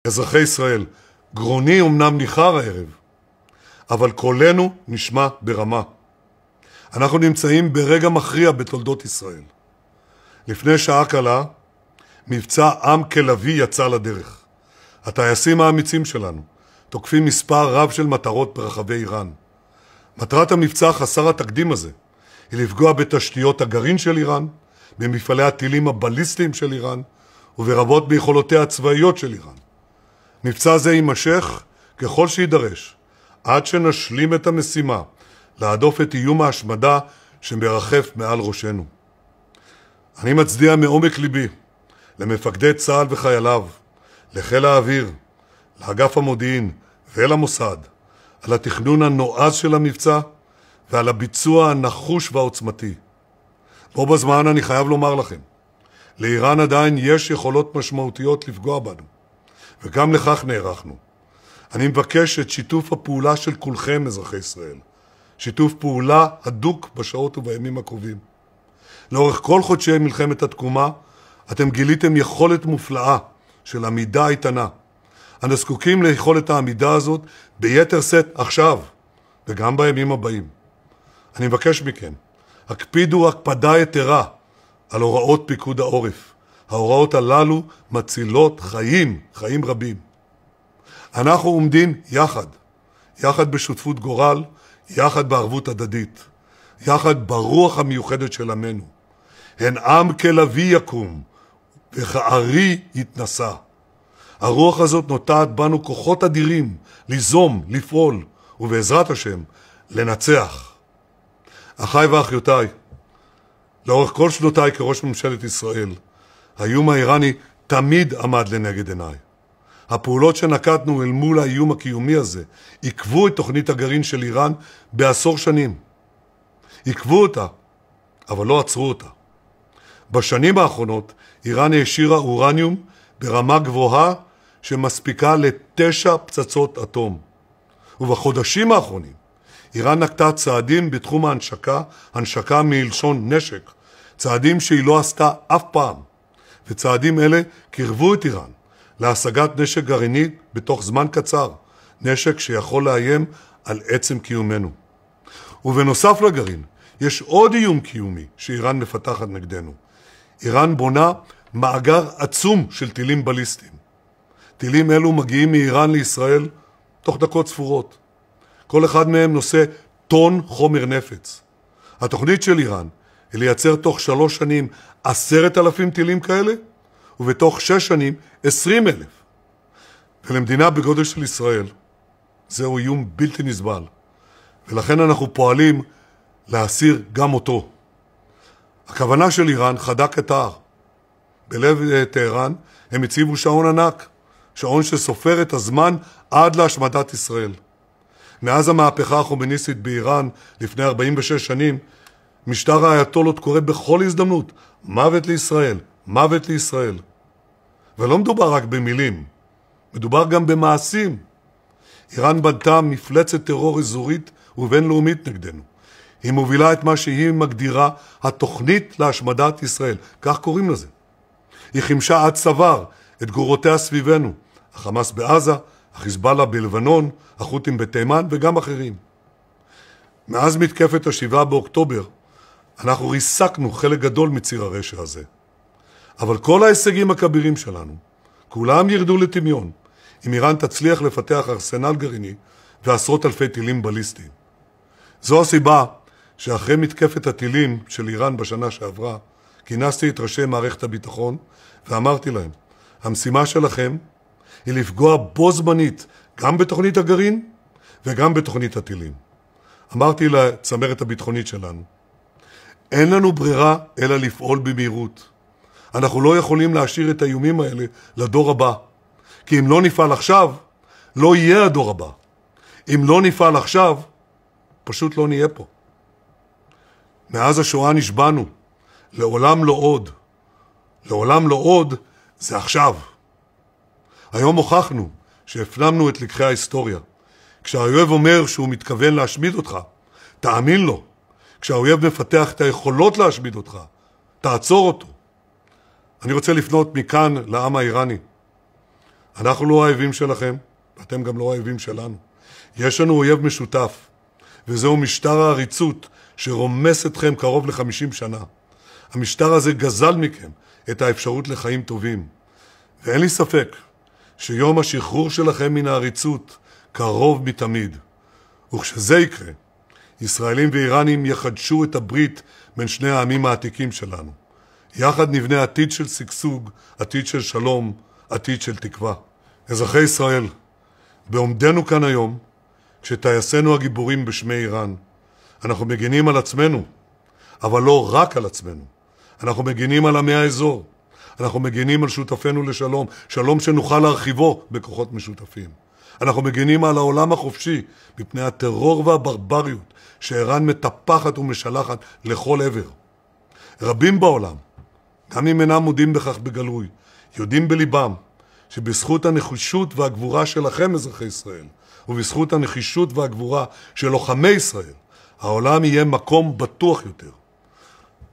אזרחי ישראל, גרוני אמנם ניחר הערב, אבל קולנו נשמע ברמה. אנחנו נמצאים ברגע מכריע בתולדות ישראל. לפני שעה קלה, מבצע עם כלביא יצא לדרך. הטייסים האמיצים שלנו תוקפים מספר רב של מטרות ברחבי איראן. מטרת המבצע חסר התקדים הזה היא לפגוע בתשתיות הגרעין של איראן, במפעלי הטילים הבליסטיים של איראן וברבות ביכולותיה הצבאיות של איראן. מבצע זה יימשך ככל שידרש, עד שנשלים את המשימה להדוף את איום ההשמדה שמרחף מעל ראשנו. אני מצדיע מעומק ליבי למפקדי צה"ל וחייליו, לחיל האוויר, לאגף המודיעין ולמוסד, על התכנון הנועז של המבצע ועל הביצוע הנחוש והעוצמתי. בו בזמן אני חייב לומר לכם, לאיראן עדיין יש יכולות משמעותיות לפגוע בנו, וגם לכך נערכנו. אני מבקש את שיתוף הפעולה של כולכם, אזרחי ישראל. שיתוף פעולה הדוק בשעות ובימים הקרובים. לאורך כל חודשי מלחמת התקומה, אתם גיליתם יכולת מופלאה של עמידה איתנה. אנו זקוקים ליכולת העמידה הזאת ביתר שאת עכשיו, וגם בימים הבאים. אני מבקש מכם, הקפידו הקפדה יתרה על הוראות פיקוד העורף. ההוראות הללו מצילות חיים רבים. אנחנו עומדים יחד בשותפות גורל, יחד בערבות הדדית, יחד ברוח המיוחדת של עמנו. הן עם כלביא יקום וכארי יתנשא. הרוח הזאת נוטעת בנו כוחות אדירים ליזום, לפעול, ובעזרת השם לנצח. אחיי ואחיותיי, לאורך כל שנותיי כראש ממשלת ישראל, האיום האיראני תמיד עמד לנגד עיניי. הפעולות שנקטנו אל מול האיום הקיומי הזה עיכבו את תוכנית הגרעין של איראן בעשור שנים. עיכבו אותה, אבל לא עצרו אותה. בשנים האחרונות איראן העשירה אורניום ברמה גבוהה שמספיקה ל9 פצצות אטום. ובחודשים האחרונים איראן נקטה צעדים בתחום הנשקה מלשון נשק, צעדים שהיא לא עשתה אף פעם. וצעדים אלה קרבו את איראן להשגת נשק גרעיני בתוך זמן קצר, נשק שיכול לאיים על עצם קיומנו. ובנוסף לגרעין, יש עוד איום קיומי שאיראן מפתחת נגדנו. איראן בונה מאגר עצום של טילים בליסטיים. טילים אלו מגיעים מאיראן לישראל תוך דקות ספורות. כל אחד מהם נושא טון חומר נפץ. התוכנית של איראן היא לייצר תוך 3 שנים 10,000 טילים כאלה, ובתוך 6 שנים 20,000. ולמדינה בגודל של ישראל זהו איום בלתי נסבל, ולכן אנחנו פועלים להסיר גם אותו. הכוונה של איראן חדה כתער. בלב טהרן הם הציבו שעון ענק, שעון שסופר את הזמן עד להשמדת ישראל. מאז המהפכה החומייניסטית באיראן לפני 46 שנים, משטר האייתולות קורא בכל הזדמנות, מוות לישראל, מוות לישראל. ולא מדובר רק במילים, מדובר גם במעשים. איראן בנתה מפלצת טרור אזורית ובינלאומית נגדנו. היא מובילה את מה שהיא מגדירה התוכנית להשמדת ישראל, כך קוראים לזה. היא חימשה עד צוואר את גורותיה סביבנו, החמאס בעזה, החיזבאללה בלבנון, החות'ים בתימן וגם אחרים. מאז מתקפת ה7 באוקטובר, אנחנו ריסקנו חלק גדול מציר הרשע הזה. אבל כל ההישגים הכבירים שלנו, כולם ירדו לטמיון, אם איראן תצליח לפתח ארסנל גרעיני ועשרות אלפי טילים בליסטיים. זו הסיבה שאחרי מתקפת הטילים של איראן בשנה שעברה, כינסתי את ראשי מערכת הביטחון ואמרתי להם, המשימה שלכם היא לפגוע בו זמנית גם בתוכנית הגרעין וגם בתוכנית הטילים. אמרתי לצמרת הביטחונית שלנו, אין לנו ברירה אלא לפעול במהירות. אנחנו לא יכולים להשאיר את האיומים האלה לדור הבא. כי אם לא נפעל עכשיו, לא יהיה הדור הבא. אם לא נפעל עכשיו, פשוט לא נהיה פה. מאז השואה נשבענו, לעולם לא עוד. לעולם לא עוד זה עכשיו. היום הוכחנו שהפנמנו את לקחי ההיסטוריה. כשהאויב אומר שהוא מתכוון להשמיד אותך, תאמין לו. כשהאויב מפתח את היכולות להשמיד אותך, תעצור אותו. אני רוצה לפנות מכאן לעם האיראני. אנחנו לא האויבים שלכם, ואתם גם לא האויבים שלנו. יש לנו אויב משותף, וזהו משטר העריצות שרומס אתכם קרוב ל-50 שנה. המשטר הזה גזל מכם את האפשרות לחיים טובים. ואין לי ספק שיום השחרור שלכם מן העריצות קרוב מתמיד. וכשזה יקרה, ישראלים ואיראנים יחדשו את הברית בין שני העמים העתיקים שלנו. יחד נבנה עתיד של שגשוג, עתיד של שלום, עתיד של תקווה. אזרחי ישראל, בעומדנו כאן היום, כשטייסינו הגיבורים בשמי איראן, אנחנו מגינים על עצמנו, אבל לא רק על עצמנו. אנחנו מגינים על עמי האזור. אנחנו מגינים על שותפינו לשלום, שלום שנוכל להרחיבו בכוחות משותפים. אנחנו מגינים על העולם החופשי מפני הטרור והברבריות שאיראן מטפחת ומשלחת לכל עבר. רבים בעולם, גם אם אינם מודים בכך בגלוי, יודעים בליבם שבזכות הנחישות והגבורה שלכם, אזרחי ישראל, ובזכות הנחישות והגבורה של לוחמי ישראל, העולם יהיה מקום בטוח יותר.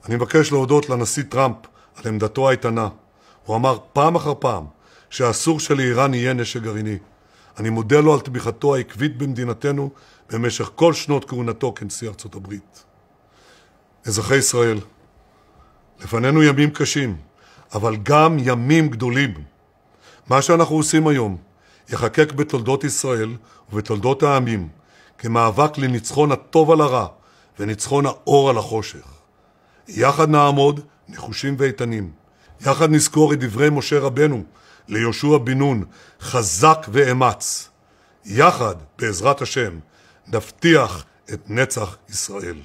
אני מבקש להודות לנשיא טראמפ על עמדתו האיתנה. הוא אמר פעם אחר פעם שאסור שלאיראן יהיה נשק גרעיני. אני מודה לו על תמיכתו העקבית במדינתנו במשך כל שנות כהונתו כנשיא ארצות הברית. אזרחי ישראל, לפנינו ימים קשים, אבל גם ימים גדולים. מה שאנחנו עושים היום יחקק בתולדות ישראל ובתולדות העמים כמאבק לניצחון הטוב על הרע וניצחון האור על החושך. יחד נעמוד נחושים ואיתנים. יחד נזכור את דברי משה רבנו ליהושע בן נון, חזק ואמץ. יחד, בעזרת השם, נבטיח את נצח ישראל.